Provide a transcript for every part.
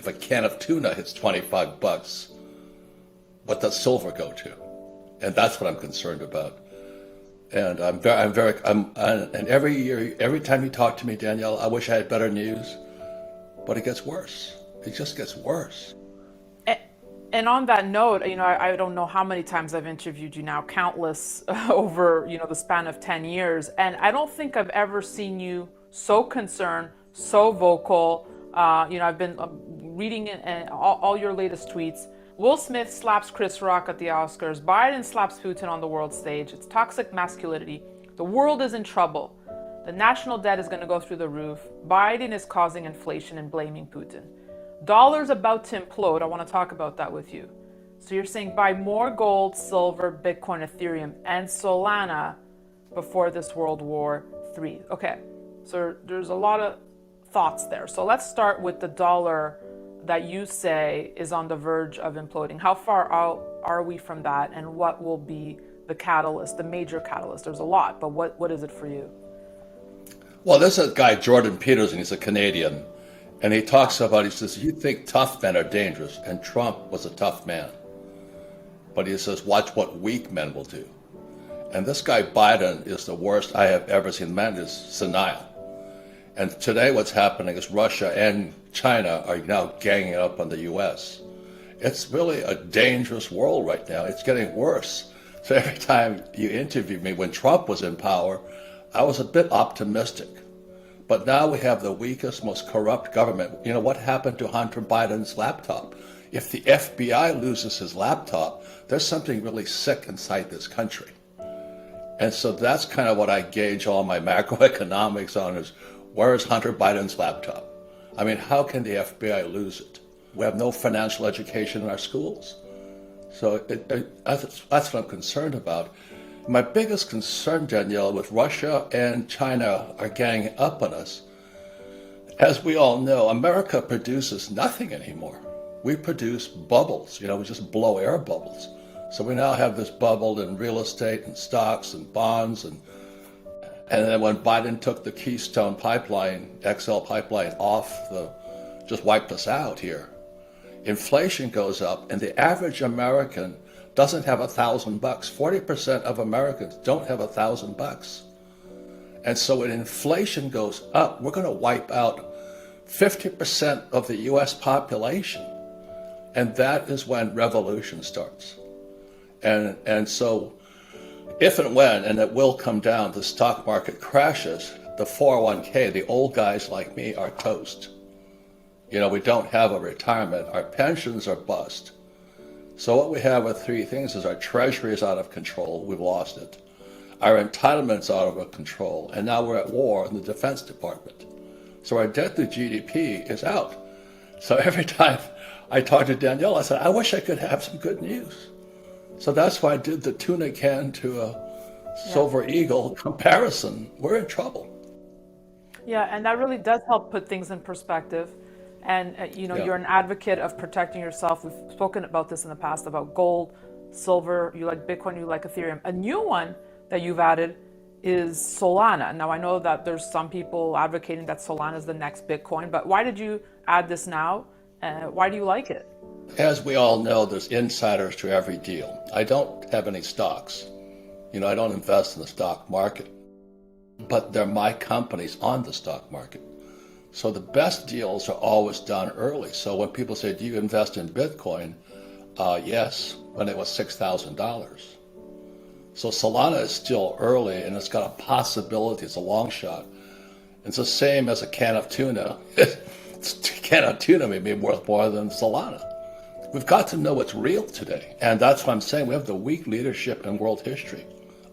a can of tuna hits 25 bucks, what does silver go to? And that's what I'm concerned about. And and every year, every time you talk to me, Danielle, I wish I had better news, but it gets worse. It just gets worse. A- And on that note, I don't know how many times I've interviewed you now, countless over, the span of 10 years. And I don't think I've ever seen you so concerned, so vocal. I've been reading all your latest tweets. Will Smith slaps Chris Rock at the Oscars. Biden slaps Putin on the world stage. It's toxic masculinity. The world is in trouble. The national debt is going to go through the roof. Biden is causing inflation and blaming Putin. Dollar's about to implode. I want to talk about that with you. So you're saying buy more gold, silver, Bitcoin, Ethereum, and Solana before this World War III. Okay, so there's a lot of thoughts there. So let's start with the dollar that you say is on the verge of imploding. How far out are we from that, and what will be the catalyst, the major catalyst? There's a lot, but what is it for you? Well, there's a guy, Jordan Peterson, he's a Canadian, and he talks about, he says, you think tough men are dangerous, and Trump was a tough man. But he says, watch what weak men will do. And this guy Biden is the worst I have ever seen. The man is senile. And today what's happening is Russia and China are now ganging up on the US. It's really a dangerous world right now. It's getting worse. So every time you interview me when Trump was in power, I was a bit optimistic. But now we have the weakest, most corrupt government. You know, what happened to Hunter Biden's laptop? If the FBI loses his laptop, there's something really sick inside this country. And so that's kind of what I gauge all my macroeconomics on is, where is Hunter Biden's laptop? I mean, how can the FBI lose it? We have no financial education in our schools. So that's what I'm concerned about. My biggest concern, Danielle, with Russia and China are ganging up on us. As we all know, America produces nothing anymore. We produce bubbles, we just blow air bubbles. So we now have this bubble in real estate and stocks and bonds. And then when Biden took the Keystone pipeline, XL pipeline off, just wiped us out here. Inflation goes up, and the average American doesn't have $1,000. 40% of Americans don't have $1,000. And so when inflation goes up, we're going to wipe out 50% of the US population. And that is when revolution starts. And so if and when, and it will come down, the stock market crashes, the 401k, the old guys like me are toast. We don't have a retirement. Our pensions are bust. So what we have with three things is our treasury is out of control. We've lost it. Our entitlements out of control. And now we're at war in the Defense Department. So our debt to GDP is out. So every time I talk to Danielle, I said, I wish I could have some good news. So that's why I did the tuna can to a silver eagle comparison. We're in trouble. Yeah, and that really does help put things in perspective. And you're an advocate of protecting yourself. We've spoken about this in the past about gold, silver. You like Bitcoin, you like Ethereum. A new one that you've added is Solana. Now I know that there's some people advocating that Solana is the next Bitcoin, but why did you add this now? Why do you like it? As we all know, there's insiders to every deal. I don't have any stocks. I don't invest in the stock market, but they're my companies on the stock market. So the best deals are always done early. So when people say, do you invest in Bitcoin? Yes, when it was $6,000. So Solana is still early, and it's got a possibility. It's a long shot. It's the same as a can of tuna. A can of tuna may be worth more than Solana. We've got to know what's real today. And that's what I'm saying. We have the weak leadership in world history.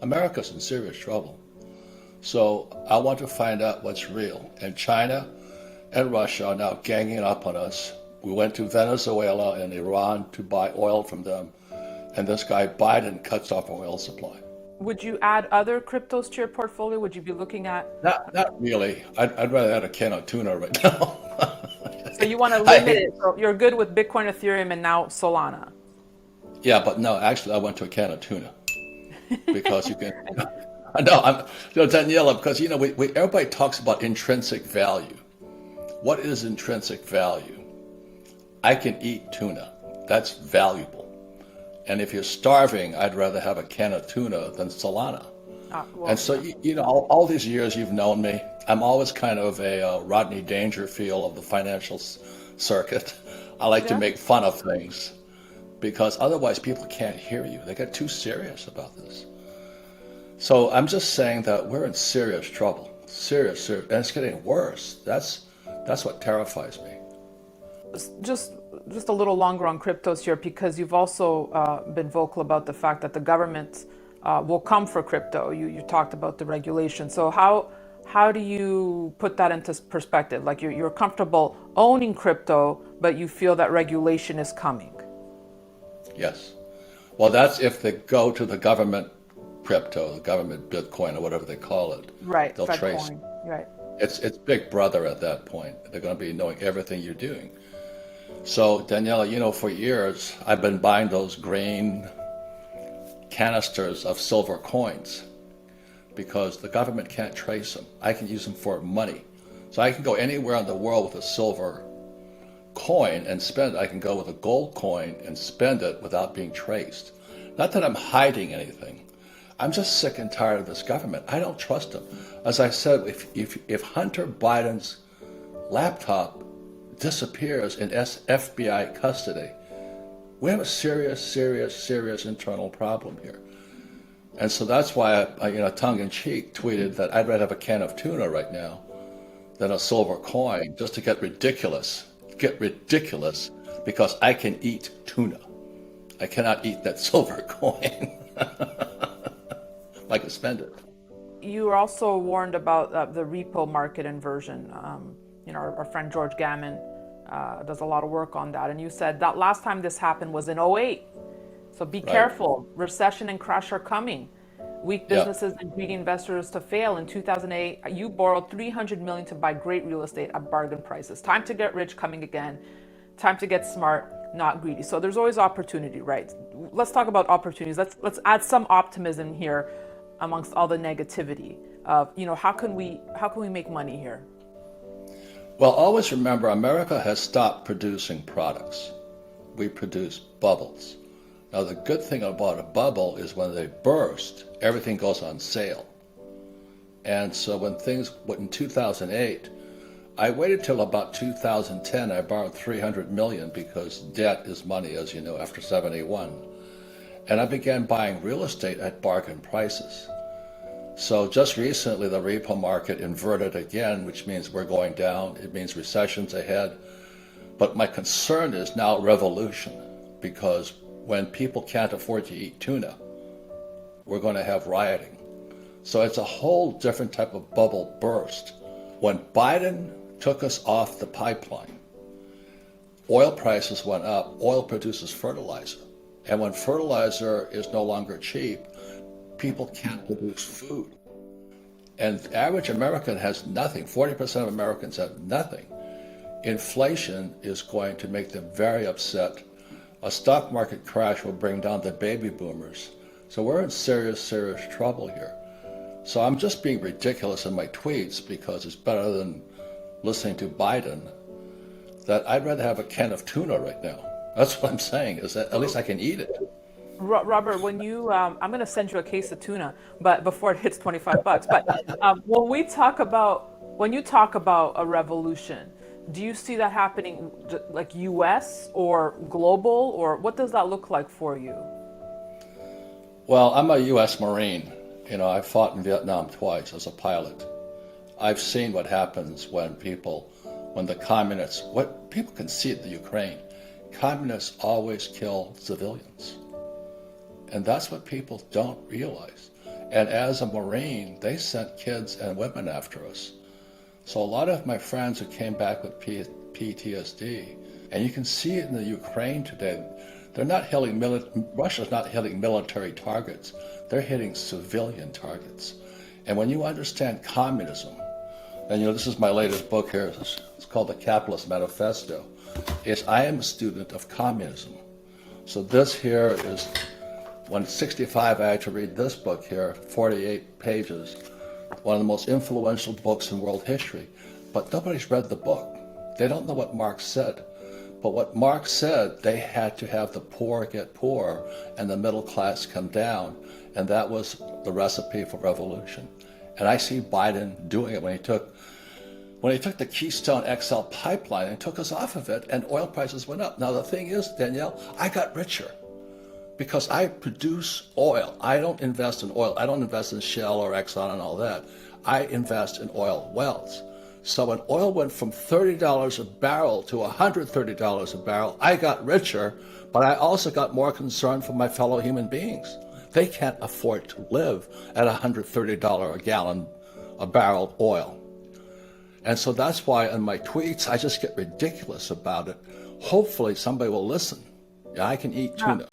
America's in serious trouble. So I want to find out what's real. And China and Russia are now ganging up on us. We went to Venezuela and Iran to buy oil from them. And this guy Biden cuts off our oil supply. Would you add other cryptos to your portfolio? Would you be looking at? Not really. I'd rather add a can of tuna right now. So you want to limit it. So you're good with Bitcoin, Ethereum, and now Solana. Yeah, but no, actually I went to a can of tuna because you can. No, Daniela, because everybody talks about intrinsic value. What is intrinsic value? I can eat tuna. That's valuable. And if you're starving, I'd rather have a can of tuna than Solana. Well, And so, all these years you've known me, I'm always kind of a Rodney Dangerfield of the financial circuit. I like to yeah. make fun of things because otherwise people can't hear you. They get too serious about this. So I'm just saying that we're in serious trouble, serious, and it's getting worse. That's what terrifies me. just just a little longer on cryptos here because you've also been vocal about the fact that the government will come for crypto. You talked about the regulation. So how do you put that into perspective? Like you're comfortable owning crypto, but you feel that regulation is coming. Yes. Well, that's if they go to the government crypto, the government Bitcoin, or whatever they call it. Right, They'll Fed trace. coin. Right. It's Big Brother at that point. They're going to be knowing everything you're doing. So, Daniela, for years I've been buying those green canisters of silver coins because the government can't trace them. I can use them for money. So I can go anywhere in the world with a silver coin and spend it. I can go with a gold coin and spend it without being traced. Not that I'm hiding anything. I'm just sick and tired of this government. I don't trust them. As I said, if Hunter Biden's laptop disappears in FBI custody, we have a serious, serious, serious internal problem here. And so that's why I tongue-in-cheek tweeted that I'd rather have a can of tuna right now than a silver coin, just to get ridiculous. Get ridiculous because I can eat tuna. I cannot eat that silver coin. I can spend it. You were also warned about the repo market inversion. Our friend George Gammon does a lot of work on that. And you said that last time this happened was in '08. So be Right. careful. Recession and crash are coming. Weak Yeah. businesses and greedy investors to fail. In 2008, you borrowed $300 million to buy great real estate at bargain prices. Time to get rich coming again. Time to get smart, not greedy. So there's always opportunity, right? Let's talk about opportunities. Let's add some optimism here amongst all the negativity of, how can we make money here? Well, always remember, America has stopped producing products. We produce bubbles. Now, the good thing about a bubble is when they burst, everything goes on sale. And so in 2008, I waited till about 2010. I borrowed $300 million because debt is money, as you know, after 71. And I began buying real estate at bargain prices. So just recently, the repo market inverted again, which means we're going down. It means recession's ahead. But my concern is now revolution, because when people can't afford to eat tuna, we're going to have rioting. So it's a whole different type of bubble burst. When Biden took us off the pipeline, oil prices went up. Oil produces fertilizer. And when fertilizer is no longer cheap, people can't produce food. And the average American has nothing. 40% of Americans have nothing. Inflation is going to make them very upset. A stock market crash will bring down the baby boomers. So we're in serious, serious trouble here. So I'm just being ridiculous in my tweets because it's better than listening to Biden, that I'd rather have a can of tuna right now. That's what I'm saying, is that at least I can eat it. Robert, when I'm going to send you a case of tuna, but before it hits $25. But when you talk about a revolution, do you see that happening like U.S. or global, or what does that look like for you? Well, I'm a U.S. Marine. I fought in Vietnam twice as a pilot. I've seen what happens when people can see it in the Ukraine. Communists always kill civilians. And that's what people don't realize. And as a Marine, they sent kids and women after us. So a lot of my friends who came back with PTSD, and you can see it in the Ukraine today, Russia's not hitting military targets, they're hitting civilian targets. And when you understand communism, and this is my latest book here, it's called The Capitalist Manifesto, I am a student of communism. So this here is, when at 65 I had to read this book here, 48 pages, one of the most influential books in world history. But nobody's read the book. They don't know what Marx said. But what Marx said, they had to have the poor get poorer and the middle class come down. And that was the recipe for revolution. And I see Biden doing it when he took the Keystone XL pipeline and took us off of it, and oil prices went up. Now the thing is, Danielle, I got richer because I produce oil. I don't invest in oil. I don't invest in Shell or Exxon and all that. I invest in oil wells. So when oil went from $30 a barrel to $130 a barrel, I got richer, but I also got more concerned for my fellow human beings. They can't afford to live at $130 a gallon a barrel oil. And so that's why in my tweets, I just get ridiculous about it. Hopefully somebody will listen. Yeah, I can eat tuna.